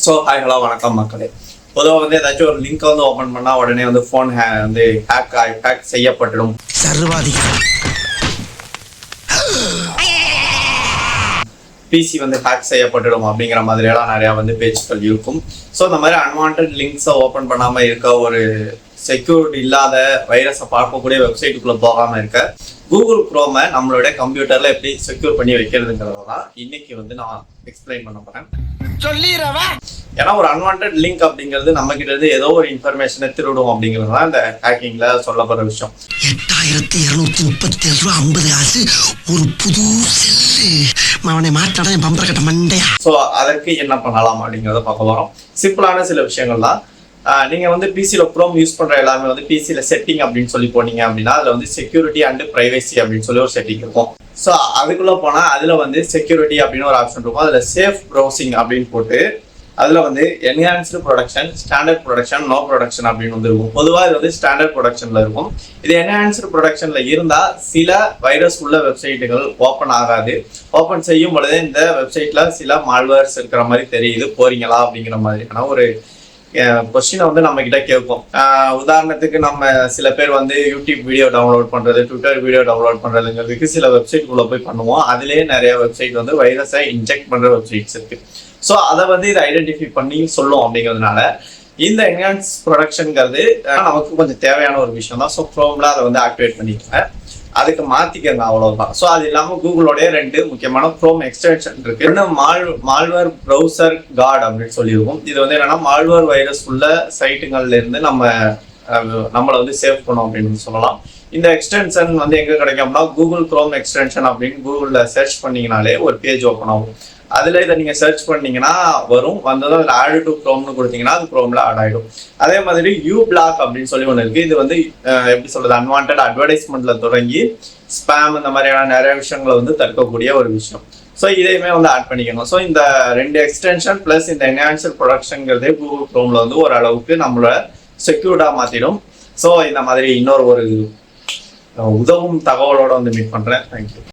So hi hello வணக்கம் மக்களே. பொதுவாக வந்து ஏதாச்சும் ஒரு லிங்க் வந்து ஓப்பன் பண்ணால் உடனே வந்து ஃபோன் வந்து ஹேக் செய்யப்பட்டுடும், சர்வாதிகாரம் பிசி வந்து ஹேக் செய்யப்பட்டுடும் அப்படிங்கிற மாதிரியெல்லாம் நிறையா வந்து பேச்சுக்கள் இருக்கும். ஸோ இந்த மாதிரி அன்வான்ட் லிங்க்ஸை ஓப்பன் பண்ணாமல் இருக்க, ஒரு செக்யூரிட்டி இல்லாத வைரஸை பார்க்கக்கூடிய வெப்சைட்டுக்குள்ளே போகாமல் இருக்க கூகுள் குரோமை நம்மளுடைய கம்ப்யூட்டரில் எப்படி செக்யூர் பண்ணி வைக்கிறதுங்கிறத தான் இன்னைக்கு வந்து நான் எக்ஸ்பிளைன் பண்ண போகிறேன். ஏன்னா ஒரு அன்வான்ட் லிங்க் அப்படிங்கிறது நம்ம கிட்ட இருந்து ஏதோ ஒரு இன்ஃபர்மேஷனை திருடும் அப்படிங்கிறது தான் இந்த ஹேக்கிங்ல சொல்லப்படுற விஷயம். 8237 ரூபா 50 காசு ஒரு புது செல்லு அவனை மாட்டாட என் பம்பர கட்ட மண்டையா. ஸோ அதற்கு என்ன பண்ணலாம் அப்படிங்கிறத பார்க்க வரோம். சிம்பிளான சில விஷயங்கள் தான். நீங்க வந்து பிசியில குரோம் யூஸ் பண்ற எல்லாமே வந்து பிசியில செட்டிங் அப்படின்னு சொல்லி போனீங்க அப்படின்னா அதுல வந்து செக்யூரிட்டி அண்ட் பிரைவசி அப்படின்னு சொல்லி ஒரு செட்டிங் இருக்கும். ஸோ அதுக்குள்ள போனா அதுல வந்து செக்யூரிட்டி அப்படின்னு ஒரு ஆப்ஷன் இருக்கும். அதுல சேஃப் ப்ரௌசிங் அப்படின்னு போட்டு அதுல வந்து enhanced production, standard production, no production அப்படின்னு வந்து இருக்கும். பொதுவாக இது வந்து ஸ்டாண்டர்ட் ப்ரொடக்ஷன்ல இருக்கும். இது என்ஹான்ஸ்டு ப்ரொடக்ஷன்ல இருந்தா சில வைரஸ் உள்ள வெப்சைட்டுகள் ஓப்பன் ஆகாது. ஓப்பன் செய்யும் பொழுதே இந்த வெப்சைட்ல சில மால்வேர்ஸ் இருக்கிற மாதிரி தெரியுது, போறீங்களா அப்படிங்கிற மாதிரியான ஒரு கொஸ்டினை வந்து நம்ம கிட்ட கேட்போம். உதாரணத்துக்கு நம்ம சில பேர் வந்து யூடியூப் வீடியோ டவுன்லோட் பண்றது, ட்விட்டர் வீடியோ டவுன்லோட் பண்றதுங்கிறதுக்கு சில வெப்சைட்குள்ள போய் பண்ணுவோம். அதுலேயே நிறைய வெப்சைட் வந்து வைரஸை இன்ஜெக்ட் பண்ற வெப்சைட்ஸ் இருக்கு. ஸோ அதை வந்து இதை ஐடென்டிஃபை பண்ணி சொல்லும். அப்படிங்கிறதுனால இந்த என்ஹான்ஸ் ப்ரொடக்ஷன்ங்கிறது நமக்கு கொஞ்சம் தேவையான ஒரு விஷயம் தான். ஸோ குரோம்ல அதை வந்து ஆக்டிவேட் பண்ணிக்கோங்க, அதுக்கு மாத்திக்கங்க, அவ்வளவுதான். ஸோ அது இல்லாமல் கூகுளோடைய 2 முக்கியமான குரோம் எக்ஸ்டென்ஷன் இருக்கு. ஒன்று மால்வேர் ப்ரௌசர் கார்டு அப்படின்னு சொல்லியிருக்கும். இது வந்து என்னன்னா மால்வேர் வைரஸ் உள்ள சைட்டுங்கள்ல இருந்து நம்மளை வந்து சேவ் பண்ணும் அப்படின்னு சொல்லலாம். இந்த எக்ஸ்டென்ஷன் வந்து எங்க கிடைக்கும் அப்படின்னா கூகுள் குரோம் எக்ஸ்டென்ஷன் அப்படின்னு கூகுள்ல சர்ச் பண்ணீங்கனாலே ஒரு பேஜ் ஓப்பன் ஆகும். அதுல இதை நீங்க சர்ச் பண்ணீங்கன்னா வரும். வந்ததும் அதில் ஆட் டு குரோம்னு கொடுத்தீங்கன்னா அது குரோம்ல ஆட் ஆயிடும். அதே மாதிரி யூ பிளாக் அப்படின்னு சொல்லி ஒன்று இருக்கு. இது வந்து எப்படி சொல்றது, அன்வான்ட் அட்வர்டைஸ்மெண்ட்ல தொடங்கி ஸ்பேம் இந்த மாதிரியான நிறைய விஷயங்களை வந்து தடுக்கக்கூடிய ஒரு விஷயம். ஸோ இதையுமே வந்து ஆட் பண்ணிக்கணும். ஸோ இந்த 2 எக்ஸ்டென்ஷன் பிளஸ் இந்த என்ஹான்ஸ்டு ப்ரொடக்ஷன்ங்கிறதே கூகுள் குரோம்ல வந்து ஓரளவுக்கு நம்மளோட செக்யூர்டா மாத்திடும். ஸோ இந்த மாதிரி இன்னொரு ஒரு உதவும் தகவலோட வந்து மீட் பண்றேன். தேங்க்யூ.